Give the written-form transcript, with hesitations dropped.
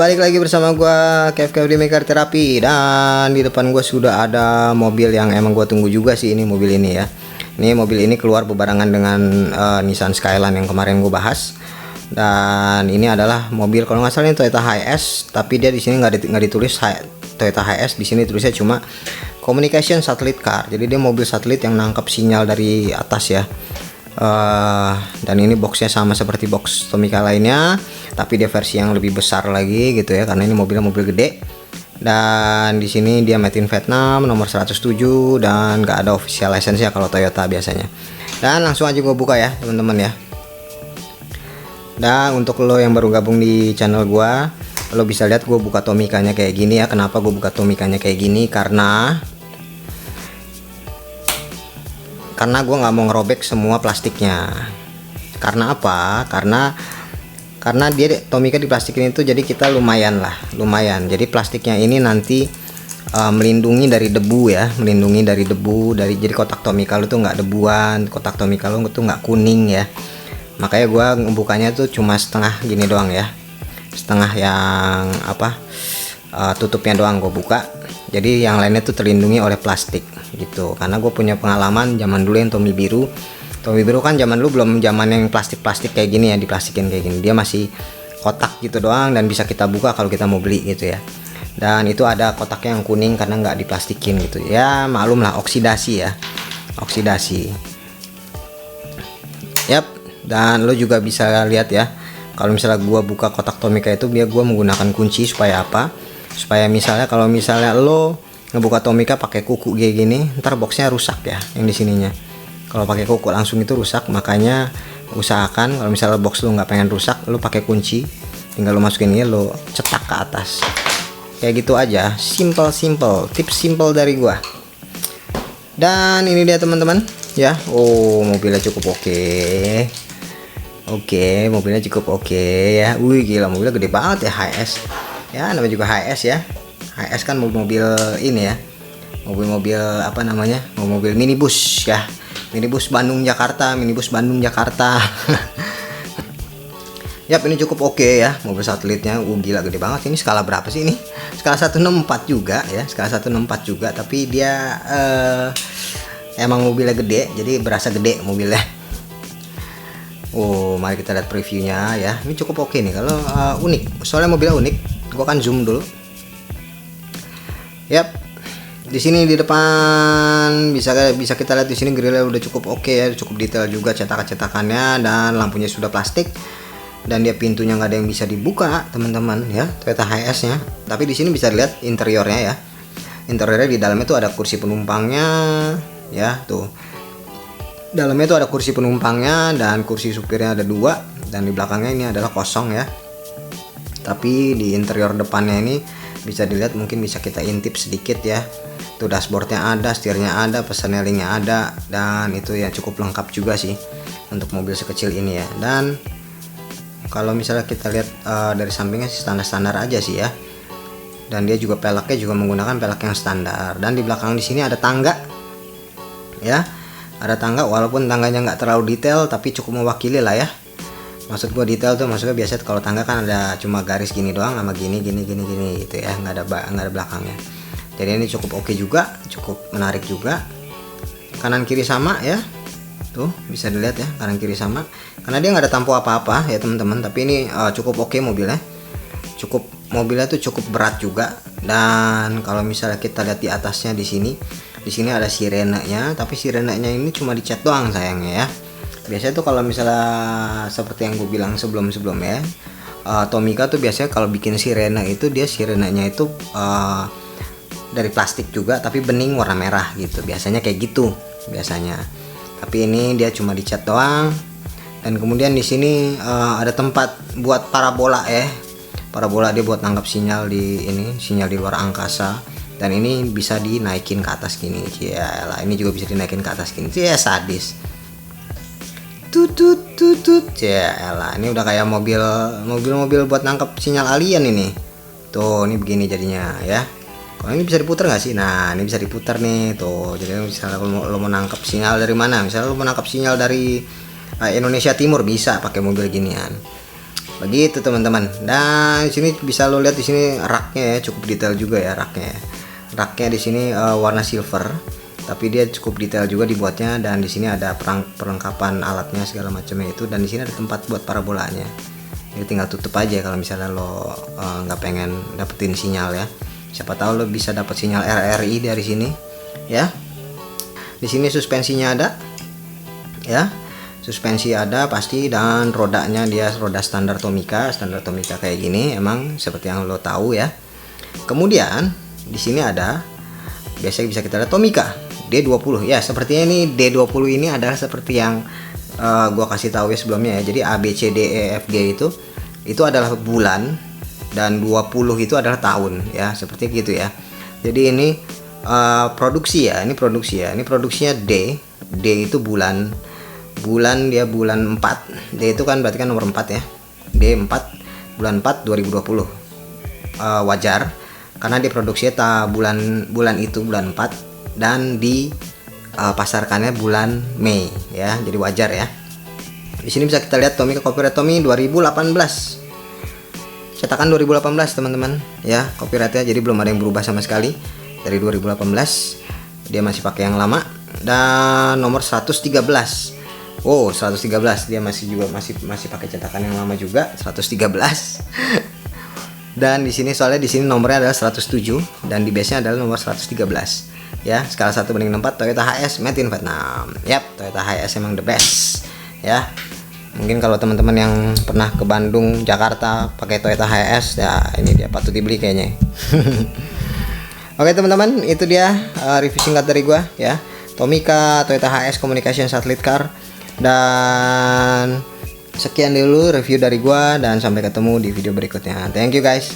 balik lagi bersama gua KFK Maker Terapi, dan di depan gua sudah ada mobil yang emang gua tunggu juga sih, ini mobil ini ya. Ini mobil ini keluar bebarengan dengan Nissan Skyline yang kemarin gua bahas. Dan ini adalah mobil kalau nggak salah ini Toyota Hiace, tapi dia di sini nggak ditulis Toyota Hiace, di sini tulisnya cuma Communication Satellite Car. Jadi dia mobil satelit yang nangkap sinyal dari atas ya. Dan ini boxnya sama seperti box Tomica lainnya, tapi dia versi yang lebih besar lagi gitu ya, karena ini mobilnya mobil gede. Dan di sini dia made in Vietnam, nomor 107, dan gak ada official license ya kalau Toyota biasanya. Dan langsung aja gue buka ya teman-teman ya. Dan untuk lo yang baru gabung di channel gue, lo bisa lihat gue buka Tomicanya kayak gini ya. Kenapa gue buka Tomicanya kayak gini? Karena gue nggak mau ngerobek semua plastiknya. Karena apa? Karena dia Tomica diplastikin itu, jadi kita lumayan. Jadi plastiknya ini nanti melindungi dari debu ya, jadi kotak Tomica lu tuh nggak debuan, kotak Tomica lu tuh nggak kuning ya. Makanya gua ngebukanya tuh cuma setengah gini doang ya, setengah yang tutupnya doang gue buka. Jadi yang lainnya tuh terlindungi oleh plastik gitu. Karena gue punya pengalaman zaman dulu yang Tommy biru kan zaman dulu belum zaman yang plastik kayak gini ya, diplastikin kayak gini. Dia masih kotak gitu doang dan bisa kita buka kalau kita mau beli gitu ya. Dan itu ada kotaknya yang kuning karena nggak diplastikin gitu ya, maklum lah, oksidasi. Yap. Dan lo juga bisa lihat ya, kalau misalnya gua buka kotak Tomica itu, gua menggunakan kunci supaya apa? Supaya kalau misalnya lo ngebuka Tomica pakai kuku kayak gini, ntar boxnya rusak ya yang di sininya. Kalau pakai kuku langsung itu rusak. Makanya usahakan kalau misalnya box lo nggak pengen rusak, lo pakai kunci, tinggal lo masukin ini, lo cetak ke atas kayak gitu aja. Simple, tips simple dari gua. Dan ini dia teman-teman ya. Oh, mobilnya cukup oke, mobilnya cukup oke ya. Wih, gila, mobilnya gede banget ya, Hiace. Ya, namanya juga Hiace ya. Hiace kan mobil ini ya. Mobil mobil minibus ya. Minibus Bandung Jakarta. Yap, ini cukup oke ya, mobil satelitnya. Gila, gede banget. Ini skala berapa sih ini? Skala 164 juga ya, tapi dia emang mobilnya gede, jadi berasa gede mobilnya. Oh, mari kita lihat previewnya ya. Ini cukup oke nih. Kalau unik, soalnya mobilnya unik. Gua kan zoom dulu. Yap. Di sini di depan bisa kita lihat di sini grillnya udah cukup oke ya, cukup detail juga cetakannya, dan lampunya sudah plastik. Dan dia pintunya nggak ada yang bisa dibuka, teman-teman ya, Toyota Hiace-nya. Tapi di sini bisa lihat interiornya ya. Interiornya di dalamnya tuh ada kursi penumpangnya ya, tuh. Dalamnya itu ada kursi penumpangnya dan kursi supirnya ada 2, dan di belakangnya ini adalah kosong ya. Tapi di interior depannya ini bisa dilihat, mungkin bisa kita intip sedikit ya. Tuh, dashboardnya ada, setirnya ada, pesanelingnya ada, dan itu ya cukup lengkap juga sih untuk mobil sekecil ini ya. Dan kalau misalnya kita lihat dari sampingnya sih standar aja sih ya. Dan dia juga peleknya juga menggunakan pelek yang standar. Dan di belakang di sini ada tangga ya. Ada tangga, walaupun tangganya nggak terlalu detail, tapi cukup mewakili lah ya. Maksud gue detail tuh, maksudnya biasa kalau tangga kan ada cuma garis gini doang sama gini gitu ya, nggak ada belakangnya. Jadi ini cukup oke juga, cukup menarik juga. Kanan kiri sama ya, tuh bisa dilihat ya, kanan kiri sama. Karena dia nggak ada tampo apa-apa ya teman-teman. Tapi ini cukup oke mobilnya. Mobilnya tuh cukup berat juga. Dan kalau misalnya kita lihat di atasnya di sini ada sirenanya, tapi sirenanya ini cuma dicat doang sayangnya ya. Biasanya tuh kalau misalnya seperti yang gue bilang sebelumnya, Tomica tuh biasanya kalau bikin sirena itu, dia sirenanya itu dari plastik juga, tapi bening warna merah gitu. Biasanya kayak gitu biasanya. Tapi ini dia cuma dicat doang. Dan kemudian di sini ada tempat buat parabola ya. Parabola dia buat nangkap sinyal di luar angkasa. Dan ini bisa dinaikin ke atas gini. Cialah, ini juga bisa dinaikin ke atas gini. Sadis. Tutut. Cialah, ini udah kayak mobil buat nangkap sinyal alien ini. Tuh, ini begini jadinya ya. Kalau ini bisa diputar nggak sih? Nah, ini bisa diputar nih. Tuh, jadi misalnya lo mau nangkap sinyal dari mana? Misalnya lo mau nangkap sinyal dari Indonesia Timur, bisa pakai mobil ginian. Begitu teman-teman. Dan di sini bisa lo lihat di sini raknya ya, cukup detail juga ya raknya. Raknya di sini warna silver, tapi dia cukup detail juga dibuatnya. Dan di sini ada perlengkapan alatnya segala macamnya itu. Dan di sini ada tempat buat parabolanya. Jadi tinggal tutup aja kalau misalnya lo nggak pengen dapetin sinyal ya. Siapa tahu lo bisa dapat sinyal RRI dari sini ya. Di sini suspensinya ada ya. Suspensi ada pasti, dan rodanya dia roda standar Tomica kayak gini, emang seperti yang lo tahu ya. Kemudian di sini ada, biasanya bisa kita lihat Tomica D20 ya. Sepertinya ini D20 ini adalah seperti yang gua kasih tahu ya sebelumnya ya. Jadi A B C D E F G itu adalah bulan, dan 20 itu adalah tahun ya, seperti gitu ya. Jadi ini produksi ya, ini produksinya D itu bulan dia bulan 4. D itu kan berarti kan nomor 4 ya. D4 bulan 4 2020. Wajar karena diproduksinya bulan itu bulan 4 dan di pasarkannya bulan Mei ya. Jadi wajar ya. Di sini bisa kita lihat Tomica copyright Tommy 2018. Cetakan 2018 teman-teman ya, copyrightnya, jadi belum ada yang berubah sama sekali dari 2018. Dia masih pakai yang lama, dan nomor 113. Oh, 113 dia masih pakai cetakan yang lama juga, 113. Dan di sini soalnya di sini nomornya adalah 107 dan di base-nya adalah nomor 113. Ya, skala 1/64 Toyota HS made in Vietnam. Yap, Toyota HS emang the best. Ya. Mungkin kalau teman-teman yang pernah ke Bandung, Jakarta pakai Toyota HS ya, ini dia patut dibeli kayaknya. Oke teman-teman, itu dia review singkat dari gua ya. Tomica Toyota HS Communication Satellite Car. Dan sekian dulu review dari gua, dan sampai ketemu di video berikutnya. Thank you guys.